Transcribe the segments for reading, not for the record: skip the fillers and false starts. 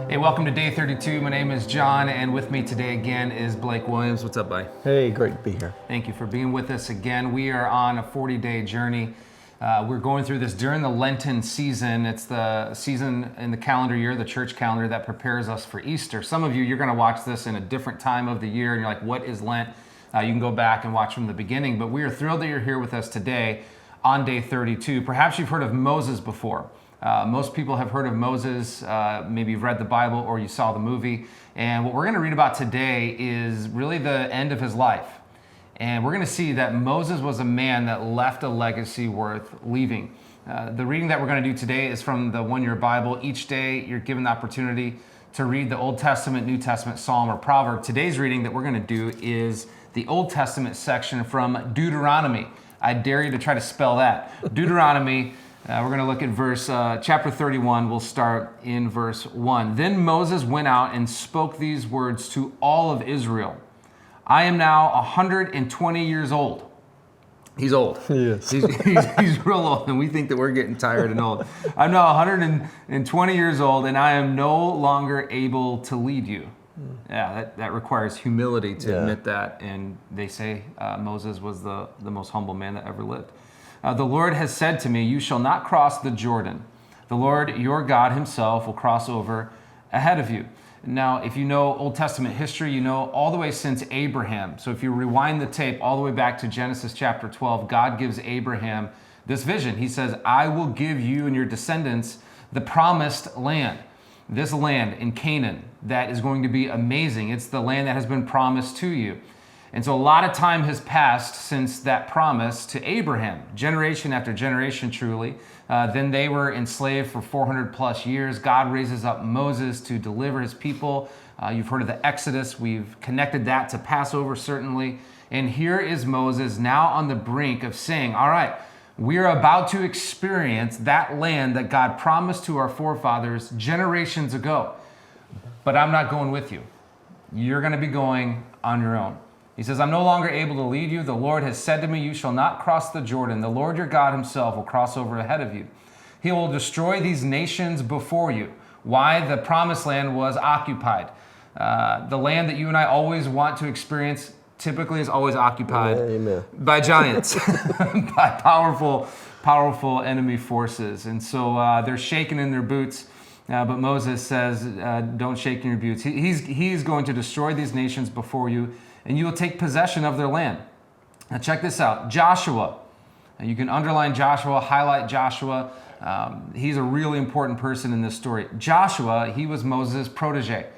Hey, welcome to day 32. My name is John, and with me today again is Blake Williams. What's up, buddy? Hey, great to be here. Thank you for being with us again. We are on a 40-day journey. We're going through this during the Lenten season. It's the season in the calendar year, the church calendar, that prepares us for Easter. Some of you, you're going to watch this in a different time of the year, and you're like, what is Lent? You can go back and watch from the beginning, but we are thrilled that you're here with us today on day 32. Perhaps you've heard of Moses before. Most people have heard of Moses. Maybe you've read the Bible or you saw the movie. And what we're going to read about today is really the end of his life. And we're going to see that Moses was a man that left a legacy worth leaving. The reading that we're going to do today is from the one-year Bible. Each day you're given the opportunity to read the Old Testament, New Testament, Psalm, or Proverb. Today's reading that we're going to do is the Old Testament section from Deuteronomy. I dare you to try to spell that. Deuteronomy. We're going to look at chapter 31. We'll start in verse 1. Then Moses went out and spoke these words to all of Israel. I am now 120 years old. He's old. Yes. He's real old, and we think that we're getting tired and old. I'm now 120 years old, and I am no longer able to lead you. Yeah, that requires humility to admit that. And they say Moses was the most humble man that ever lived. The Lord has said to me, you shall not cross the Jordan. The Lord, your God himself, will cross over ahead of you. Now, if you know Old Testament history, you know all the way since Abraham. So if you rewind the tape all the way back to Genesis chapter 12, God gives Abraham this vision. He says, I will give you and your descendants the promised land. This land in Canaan that is going to be amazing. It's the land that has been promised to you. And so a lot of time has passed since that promise to Abraham, generation after generation, truly. Then they were enslaved for 400 plus years. God raises up Moses to deliver his people. You've heard of the Exodus. We've connected that to Passover, certainly. And here is Moses now on the brink of saying, all right, we are about to experience that land that God promised to our forefathers generations ago. But I'm not going with you. You're going to be going on your own. He says, I'm no longer able to lead you. The Lord has said to me, you shall not cross the Jordan. The Lord your God himself will cross over ahead of you. He will destroy these nations before you. Why? The promised land was occupied. The land that you and I always want to experience typically is always occupied by giants, by powerful enemy forces. And so they're shaking in their boots. But Moses says, don't shake in your boots. He's going to destroy these nations before you, and you will take possession of their land. Now check this out. Joshua. And you can underline Joshua, highlight Joshua. He's a really important person in this story. Joshua, he was Moses' protege.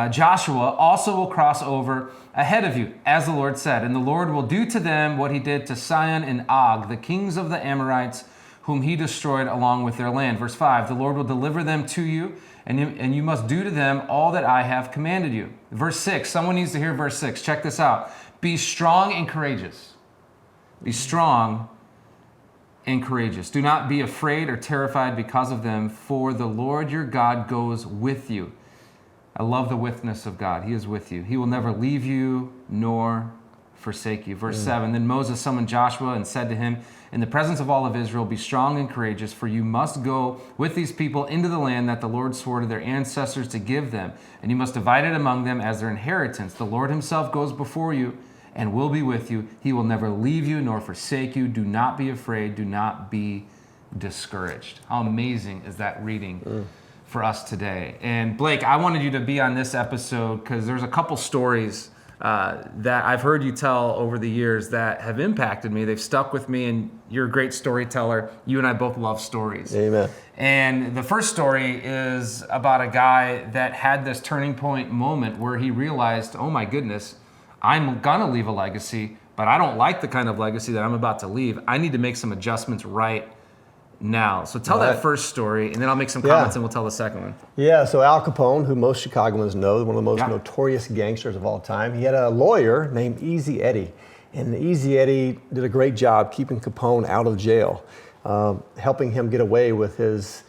Joshua also will cross over ahead of you, as the Lord said. And the Lord will do to them what he did to Sihon and Og, the kings of the Amorites, whom he destroyed along with their land. Verse 5, the Lord will deliver them to you, and you must do to them all that I have commanded you. Verse 6, someone needs to hear verse 6. Check this out. Be strong and courageous. Be strong and courageous. Do not be afraid or terrified because of them, for the Lord your God goes with you. I love the witness of God. He is with you. He will never leave you nor forsake you. Verse 7, then Moses summoned Joshua and said to him, in the presence of all of Israel, be strong and courageous, for you must go with these people into the land that the Lord swore to their ancestors to give them, and you must divide it among them as their inheritance. The Lord himself goes before you and will be with you. He will never leave you nor forsake you. Do not be afraid. Do not be discouraged. How amazing is that reading for us today? And Blake, I wanted you to be on this episode because there's a couple stories that I've heard you tell over the years that have impacted me. They've stuck with me, and you're a great storyteller. You and I both love stories. Amen. And the first story is about a guy that had this turning point moment where he realized, oh my goodness, I'm gonna leave a legacy, but I don't like the kind of legacy that I'm about to leave. I need to make some adjustments right now. So tell that first story, and then I'll make some comments and we'll tell the second one. Yeah, so Al Capone, who most Chicagoans know, one of the most notorious gangsters of all time, he had a lawyer named Easy Eddie. And Easy Eddie did a great job keeping Capone out of jail, helping him get away with his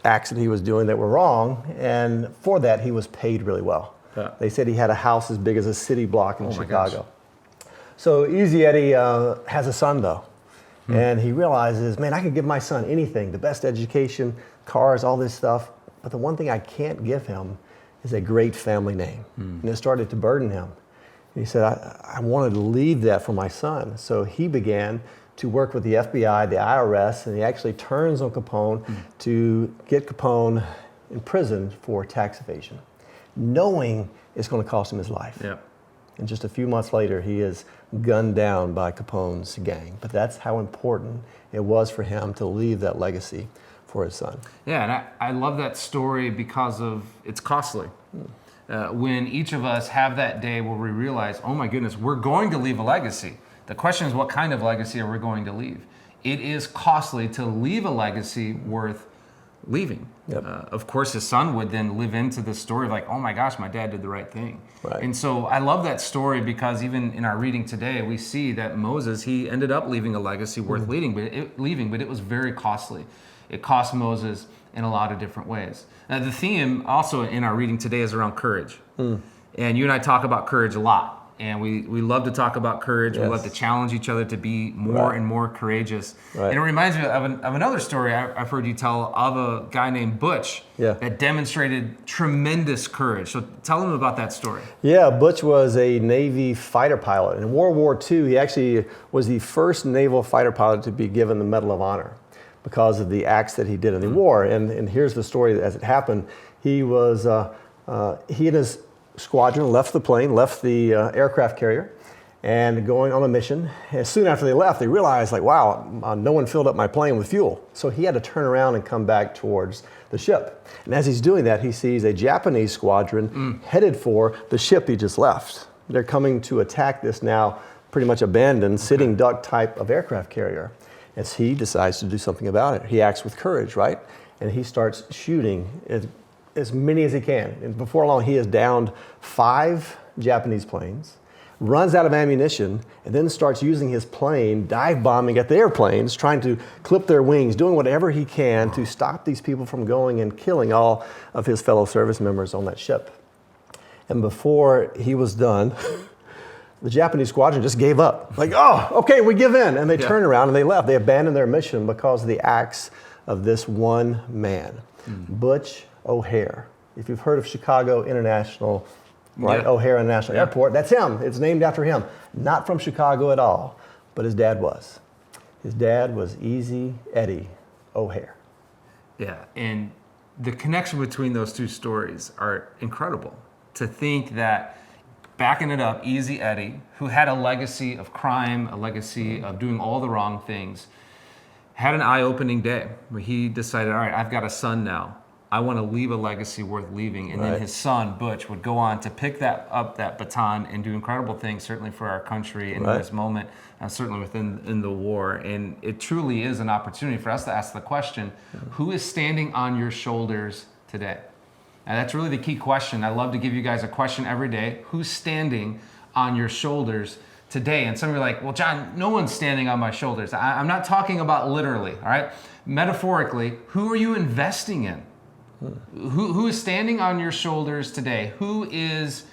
acts that he was doing that were wrong. And for that, he was paid really well. Yeah. They said he had a house as big as a city block in Chicago. So Easy Eddie has a son, though. And he realizes, man, I could give my son anything, the best education, cars, all this stuff. but the one thing I can't give him is a great family name. And it started to burden him. He said, I wanted to leave that for my son. So he began to work with the FBI, the IRS, and he actually turns on Capone to get Capone imprisoned for tax evasion, knowing it's going to cost him his life. Yeah. And just a few months later, he is gunned down by Capone's gang. But that's how important it was for him to leave that legacy for his son. Yeah, and I love that story because of it's costly. When each of us have that day where we realize, oh my goodness, we're going to leave a legacy. The question is, what kind of legacy are we going to leave? It is costly to leave a legacy worth leaving. Yep. Of course, his son would then live into the story like, oh my gosh, my dad did the right thing. Right. And so I love that story because even in our reading today, we see that Moses, he ended up leaving a legacy worth leaving, but it was very costly. It cost Moses in a lot of different ways. Now, the theme also in our reading today is around courage. And you and I talk about courage a lot. And we love to talk about courage. Yes. We love to challenge each other to be more and more courageous. Right. And it reminds me of another story I've heard you tell of a guy named Butch that demonstrated tremendous courage. So tell him about that story. Yeah, Butch was a Navy fighter pilot. In World War II, he actually was the first naval fighter pilot to be given the Medal of Honor because of the acts that he did in the war. And here's the story as it happened. He and his squadron left the aircraft carrier, and going on a mission. And soon after they left, they realized, like, wow, no one filled up my plane with fuel. So he had to turn around and come back towards the ship. And as he's doing that, he sees a Japanese squadron headed for the ship he just left. They're coming to attack this now pretty much abandoned sitting duck type of aircraft carrier. As he decides to do something about it, he acts with courage, right? And he starts shooting as many as he can. And before long, he has downed 5 Japanese planes, runs out of ammunition, and then starts using his plane, dive bombing at the airplanes, trying to clip their wings, doing whatever he can to stop these people from going and killing all of his fellow service members on that ship. And before he was done, the Japanese squadron just gave up. Like, oh, okay, we give in. And they turned around and they left. They abandoned their mission because of the acts of this one man, Butch O'Hare. If you've heard of Chicago International, right? O'Hare International Airport, that's him. It's named after him. Not from Chicago at all, but his dad was. His dad was Easy Eddie O'Hare. Yeah, and the connection between those two stories are incredible. To think that, backing it up, Easy Eddie, who had a legacy of crime, a legacy of doing all the wrong things, had an eye-opening day where he decided, all right, I've got a son now. I want to leave a legacy worth leaving. And then his son, Butch, would go on to pick that baton and do incredible things, certainly for our country in this moment, certainly in the war. And it truly is an opportunity for us to ask the question, who is standing on your shoulders today? And that's really the key question. I love to give you guys a question every day. Who's standing on your shoulders today? And some of you are like, well, John, no one's standing on my shoulders. I'm not talking about literally, all right? Metaphorically, who are you investing in? Who is standing on your shoulders today? Who is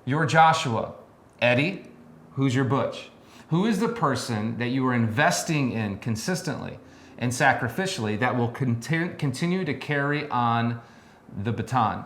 your Joshua? Eddie? Who's your Butch? Who is the person that you are investing in consistently and sacrificially that will continue to carry on the baton?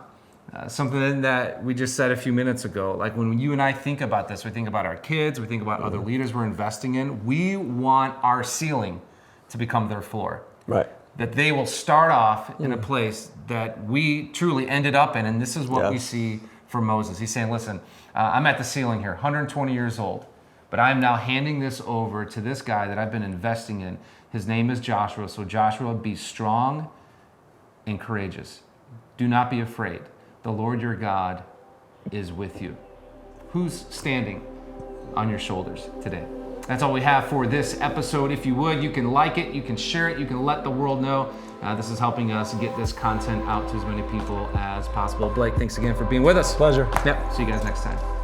Something that we just said a few minutes ago, like when you and I think about this, we think about our kids, we think about other leaders we're investing in. We want our ceiling to become their floor. Right. That they will start off in a place that we truly ended up in. And this is what we see for Moses. He's saying, listen, I'm at the ceiling here, 120 years old, but I'm now handing this over to this guy that I've been investing in. His name is Joshua. So Joshua, be strong and courageous. Do not be afraid. The Lord your God is with you. Who's standing on your shoulders today? That's all we have for this episode. If you would, you can like it, you can share it, you can let the world know. This is helping us get this content out to as many people as possible. Blake, thanks again for being with us. Pleasure. Yep. See you guys next time.